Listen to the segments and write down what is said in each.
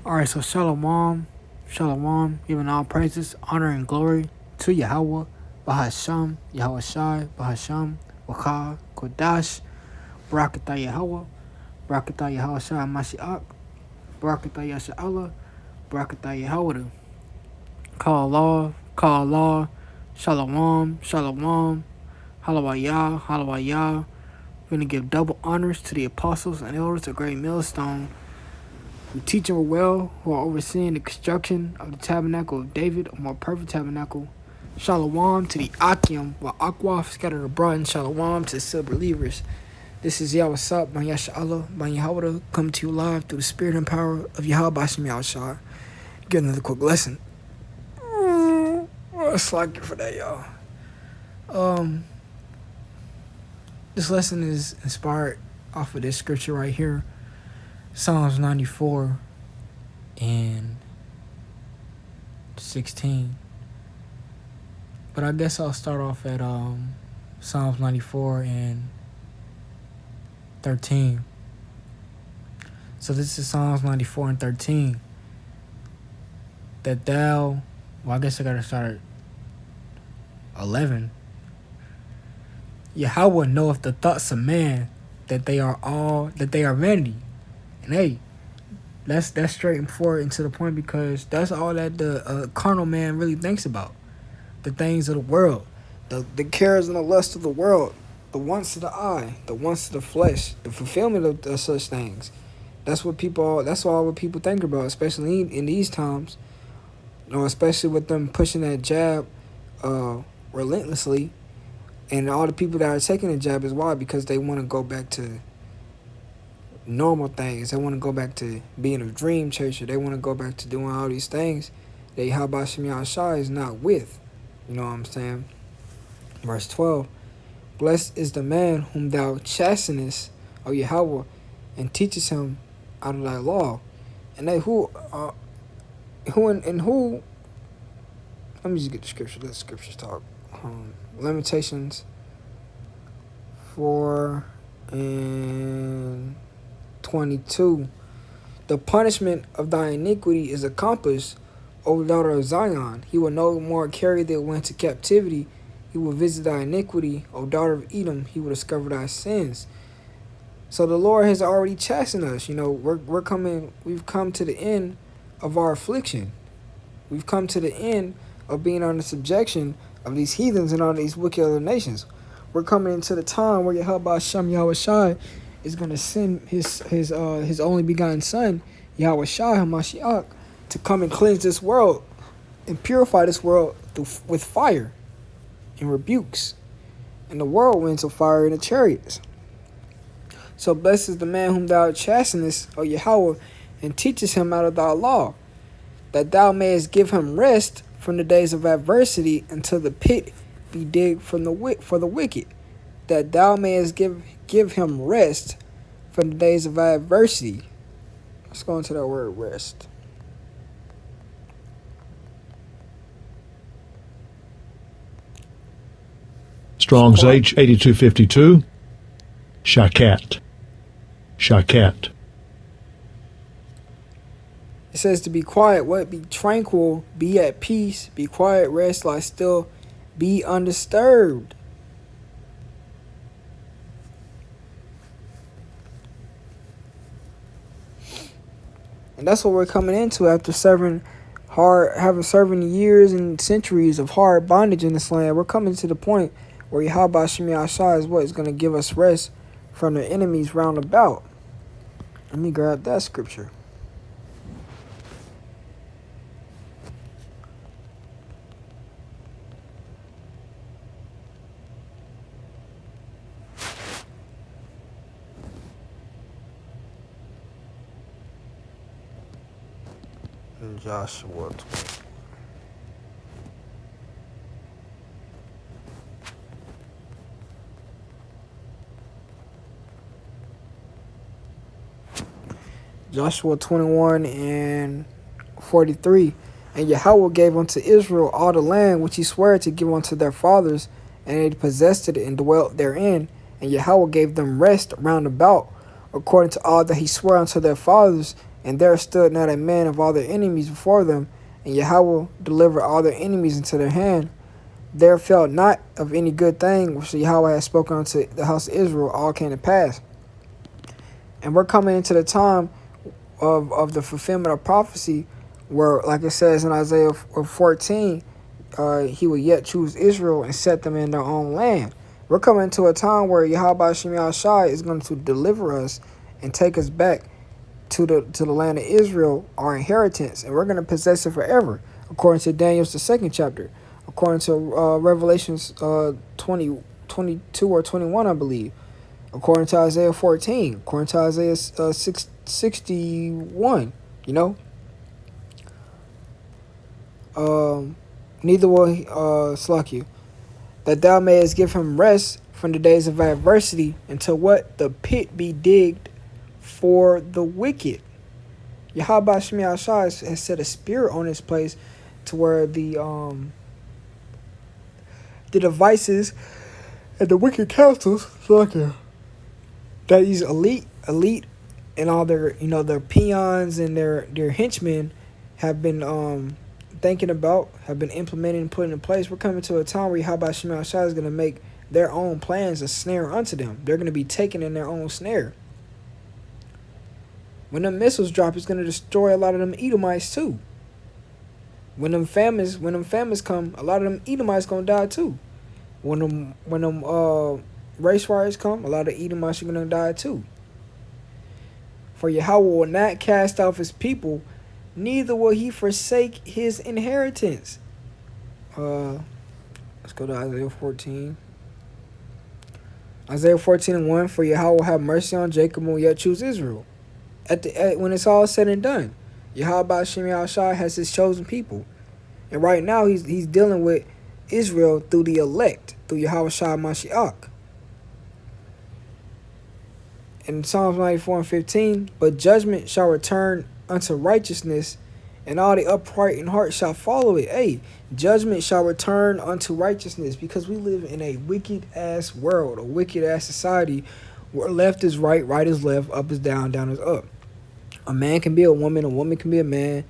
Alright, so Shalom, Shalom, giving all praises, honor, and glory to Yahweh, Bahasham, Yahweh Shai, Bahasham, Wakah, Kodash, Barakatah Yahweh, Barakatah Yahweh Shai Mashiach, Barakatah Yasha Allah, Barakatah Yahweh. Call Allah, Shalom, Shalom, Halawayah, Halawayah. We're going to give double honors to the apostles and elders of Great Millstone, who teach them well, who are overseeing the construction of the tabernacle of David, a more perfect tabernacle. Shalom to the Akim, while Akwaf scattered abroad, and Shalom to the still believers. This is Yahweh Sab, by Yasha Allah, by Yahweh, come to you live through the spirit and power of Yahweh Bashim Yahushua. Get another quick lesson. It's like it for that, y'all. This lesson is inspired off of this scripture right here, Psalms 94 and 16. But I guess I'll start off at Psalms 94 and 13. So this is Psalms 94 and 13. That thou, well, I guess I gotta start at 11. Yahweh knoweth the thoughts of man, that they are vanity. And hey, that's straight and forward and to the point, because that's all that the carnal man really thinks about. The things of the world, the cares and the lust of the world, the wants of the eye, the wants of the flesh, the fulfillment of such things. That's all what people think about, especially in these times. Especially with them pushing that jab relentlessly. And all the people that are taking the jab is why? Because they want to go back to normal things. They want to go back to being a dream chaser. They want to go back to doing all these things that Yahweh Shem Yahushua is not with. You know what I'm saying? Verse 12. Blessed is the man whom thou chastenest, O Yahweh, and teachest him out of thy law. And they who let me just get the scripture. Let the scriptures talk. Lamentations 4 and 22. The punishment of thy iniquity is accomplished, O daughter of Zion. He will no more carry thee away into captivity. He will visit thy iniquity, O daughter of Edom. He will discover thy sins. So the Lord has already chastened us. We've come to the end of our affliction. We've come to the end of being under subjection of these heathens and all these wicked other nations. We're coming into the time where Yahweh Shem Yahushua is going to send his only begotten son, Yahweh Shai HaMashiach, to come and cleanse this world and purify this world with fire and rebukes and the whirlwinds of fire and the chariots. So blessed is the man whom thou chastenest, O Yahweh, and teachest him out of thy law, that thou mayest give him rest from the days of adversity until the pit be digged for the wicked, that thou mayest give him rest from the days of adversity. Let's go into that word rest. Strong's H8252. Shakat. It says to be quiet, what? Be tranquil, be at peace, be quiet, rest, lie still, be undisturbed. And that's what we're coming into after serving years and centuries of hard bondage in this land. We're coming to the point where Yahweh Shem Yahushua is what is going to give us rest from the enemies round about. Let me grab that scripture. Joshua 20. Joshua 21 and 43. And Yahweh gave unto Israel all the land which he sware to give unto their fathers, and they possessed it and dwelt therein. And Yahweh gave them rest round about, according to all that he swore unto their fathers, And there stood not a man of all their enemies before them, and Yahweh delivered all their enemies into their hand. There fell not of any good thing which Yahweh had spoken unto the house of Israel, all came to pass. And we're coming into the time of the fulfillment of prophecy, where, like it says in Isaiah 14, he will yet choose Israel and set them in their own land. We're coming to a time where Yahweh Shem Yahshai is going to deliver us and take us back to the land of Israel, our inheritance, and we're going to possess it forever, according to Daniel's the 2nd chapter, according to Revelations 22 or 21, I believe, according to Isaiah 14, according to Isaiah 61, you know. Neither will he slug you, that thou mayest give him rest from the days of adversity, until what? The pit be digged for the wicked. Yahweh Shem Yahshai has set a spirit on this place to where the devices and the wicked councils, that these elite and all their, their peons and their henchmen have been thinking about, have been implementing and putting in place. We're coming to a time where Yahweh Shem Yahshai is going to make their own plans a snare unto them. They're going to be taken in their own snare. When them missiles drop, it's going to destroy a lot of them Edomites too. When them famines come, a lot of them Edomites going to die too. When them race riots come, a lot of Edomites are going to die too. For Yahweh will not cast off his people, neither will he forsake his inheritance. Let's go to Isaiah 14. Isaiah 14:1, for Yahweh will have mercy on Jacob and will yet choose Israel. When it's all said and done, Yahweh Shem Yahshai has his chosen people. And right now he's dealing with Israel through the elect, through Yahweh Shai Mashiach. In Psalms 94:15, but judgment shall return unto righteousness, and all the upright in heart shall follow it. Hey, judgment shall return unto righteousness, because we live in a wicked-ass world, a wicked-ass society, where left is right, right is left, up is down, down is up. A man can be a woman can be a man.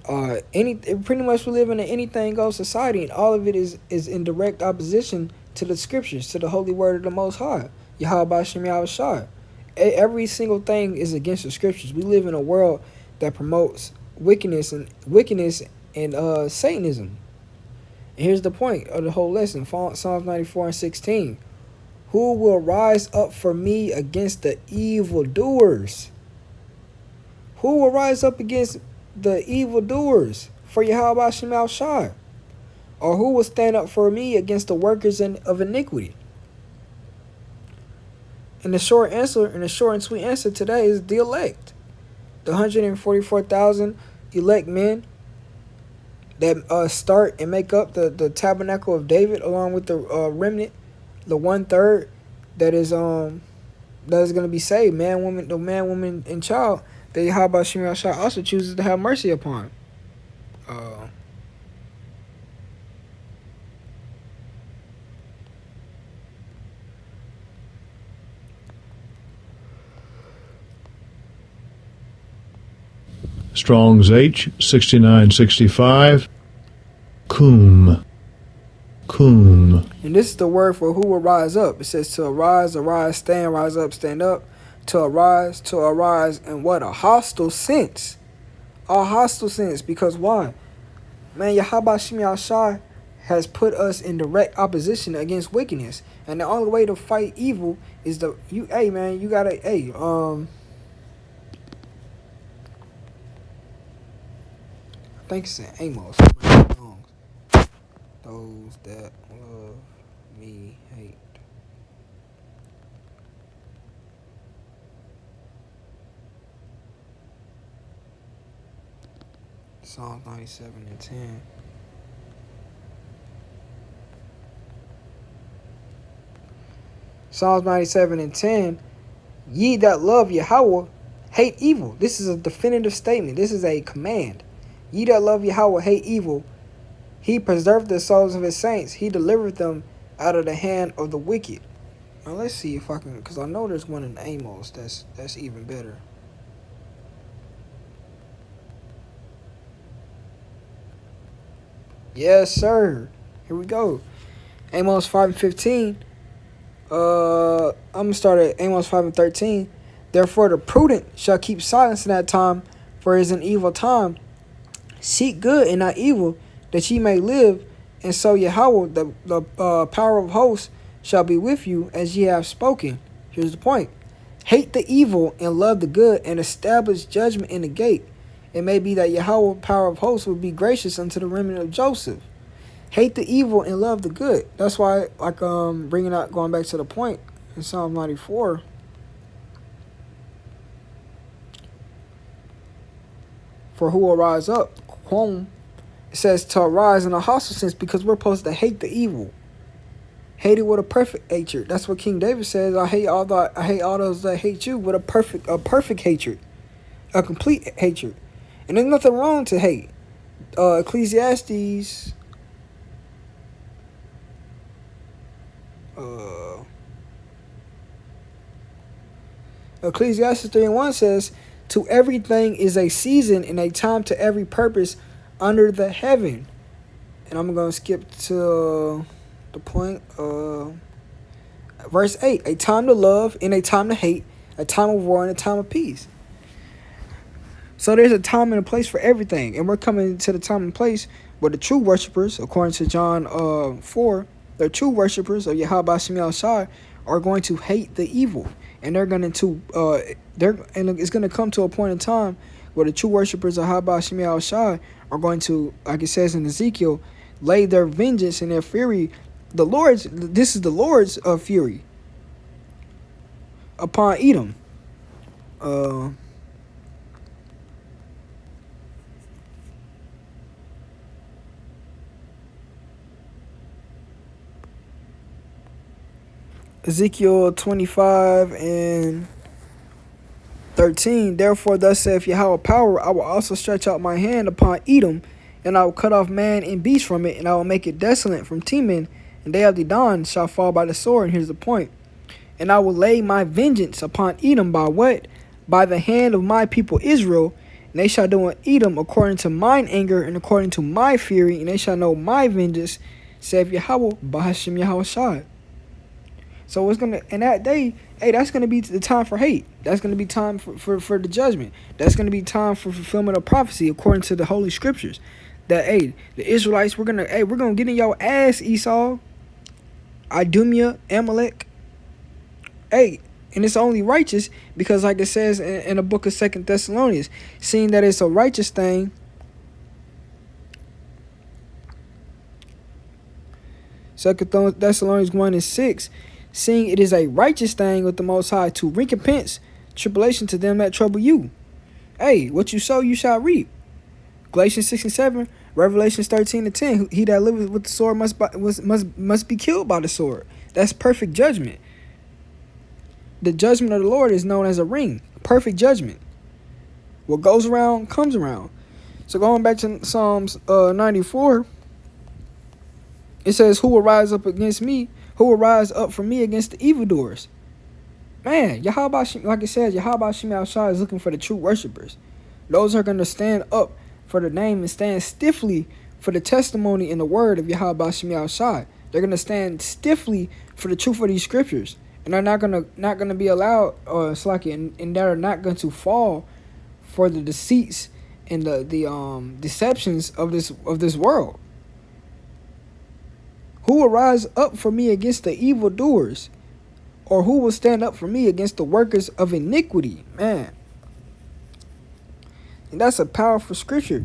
Pretty much we live in an anything goes society, and all of it is in direct opposition to the scriptures, to the holy word of the Most High, Yahweh Shem Yahshai. Every single thing is against the scriptures. We live in a world that promotes wickedness and Satanism. And here's the point of the whole lesson: Psalms 94:16. Who will rise up for me against the evildoers? Who will rise up against the evildoers for Yahweh Shem Yahshai? Or who will stand up for me against the workers of iniquity? And the short and sweet answer today is the elect. The 144,000 elect men that start and make up the tabernacle of David, along with the remnant, the 1/3 that is going to be saved, man, woman, and child, that Yahweh Shem Yahshai also chooses to have mercy upon. Strong's H 6965. Kum. And this is the word for who will rise up. It says to arise, stand, rise up, stand up. To arise, and what? A hostile sense. A hostile sense. Because why? Man, Yahweh Shem Yahshai has put us in direct opposition against wickedness. And the only way to fight evil is I think it's in Amos. Those that love me hate. Psalms 97:10. Psalms 97:10. Ye that love Yahweh hate evil. This is a definitive statement. This is a command. Ye that love Yahweh hate evil. He preserved the souls of his saints. He delivered them out of the hand of the wicked. Now let's see if I can, because I know there's one in Amos that's even better. Yes, sir. Here we go. Amos 5:15. I'm gonna start at Amos 5:13. Therefore, the prudent shall keep silence in that time, for it is an evil time. Seek good and not evil, that ye may live. And so Yahweh, the power of hosts, shall be with you as ye have spoken. Here's the point. Hate the evil and love the good, and establish judgment in the gate. It may be that Yahweh, power of hosts, will be gracious unto the remnant of Joseph. Hate the evil and love the good. That's why, like, going back to the point in Psalm 94. For who will rise up? Quom. It says to arise in a hostile sense, because we're supposed to hate the evil. Hate it with a perfect hatred. That's what King David says. I hate all those that hate you with a perfect hatred, a complete hatred. And there's nothing wrong to hate. Ecclesiastes. Ecclesiastes 3:1 says, "To everything is a season and a time to every purpose under the heaven." And I'm gonna skip to the point. Verse 8: a time to love and a time to hate, a time of war and a time of peace. So there's a time and a place for everything, and we're coming to the time and place where the true worshipers, according to John 4, the true worshipers of Yahweh Shem Shai are going to hate the evil, and they're going to and it's going to come to a point in time where the true worshipers of Yahweh Shem Shai are going to, like it says in Ezekiel, lay their vengeance and their fury. This is the Lord's fury upon Edom. Ezekiel 25:13. Therefore, thus saith Yahweh power, I will also stretch out my hand upon Edom, and I will cut off man and beast from it, and I will make it desolate from Teman, and they of the dawn shall fall by the sword. And here's the point. And I will lay my vengeance upon Edom by what? By the hand of my people Israel, and they shall do in Edom according to mine anger and according to my fury, and they shall know my vengeance, saith Yahweh, Bahashem Yahweh Shai. So it's gonna, in that day, hey, that's gonna be the time for hate. That's gonna be time for the judgment. That's gonna be time for fulfillment of prophecy according to the holy scriptures. That hey, the Israelites, we're gonna get in your ass, Esau, Idumea, Amalek. Hey, and it's only righteous because, like it says in the book of 2 Thessalonians, seeing that it's a righteous thing. 2 Thessalonians 1:6. Seeing it is a righteous thing with the Most High to recompense tribulation to them that trouble you. Hey, what you sow, you shall reap. Galatians 6:7, Revelations 13:10. He that liveth with the sword must be killed by the sword. That's perfect judgment. The judgment of the Lord is known as a ring. Perfect judgment. What goes around comes around. So going back to Psalms 94, it says, "Who will rise up against me? Who will rise up for me against the evildoers?" Man, Yahweh, like it says, Yahweh Shem Shai is looking for the true worshipers. Those are going to stand up for the name and stand stiffly for the testimony and the word of Yahweh Shem Shai. They're going to stand stiffly for the truth of these scriptures, and they're not going to be allowed, and they're not going to fall for the deceits and the deceptions of this world. Who will rise up for me against the evildoers? Or who will stand up for me against the workers of iniquity? Man. And that's a powerful scripture.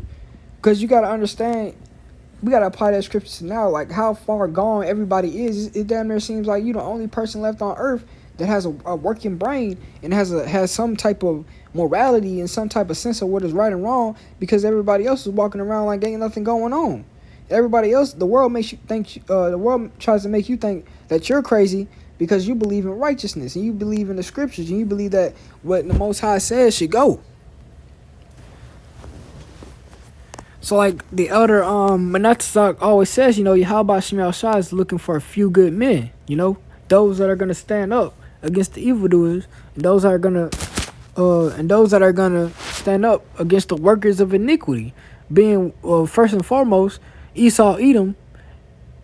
Because you got to understand, we got to apply that scripture to now. Like how far gone everybody is. It damn near seems like you're the only person left on earth that has a working brain and has some type of morality and some type of sense of what is right and wrong, because everybody else is walking around like ain't nothing going on. Everybody else, the world makes you think. The world tries to make you think that you're crazy because you believe in righteousness and you believe in the scriptures and you believe that what the Most High says should go. So, like the elder Manatzak always says, Yahweh Shem Shai is looking for a few good men. those that are gonna stand up against the evildoers, and those that are gonna stand up against the workers of iniquity, being first and foremost Esau, Edom,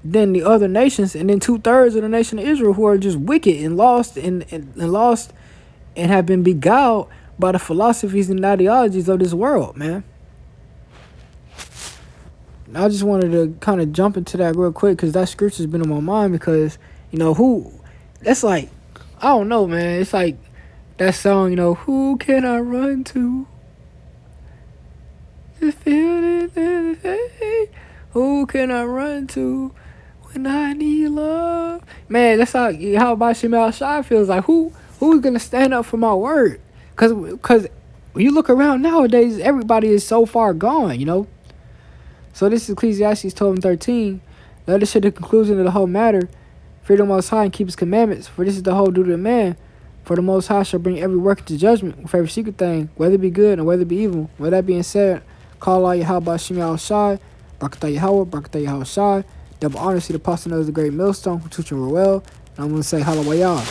then the other nations, and then 2/3 of the nation of Israel, who are just wicked and lost and lost and have been beguiled by the philosophies and ideologies of this world, man. I just wanted to kind of jump into that real quick because that scripture's been on my mind because, that's like, I don't know, man. It's like that song, who can I run to? Just feel it. Who can I run to when I need love? Man, that's how Bashim Al-Shai feels like. Who's going to stand up for my word? Because when you look around nowadays, everybody is so far gone, So this is Ecclesiastes 12:13. Let us show the conclusion of the whole matter. Fear the Most High and keep His commandments, for this is the whole duty of man. For the Most High shall bring every work into judgment with every secret thing, whether it be good or whether it be evil. With that being said, call Allah Yahweh Shem Shai, Barakatah Yahweh, Barakatah Yahweh Shai. Double honor, see the apostle knows the great millstone, who teach him well. And I'm going to say, Hallelujah.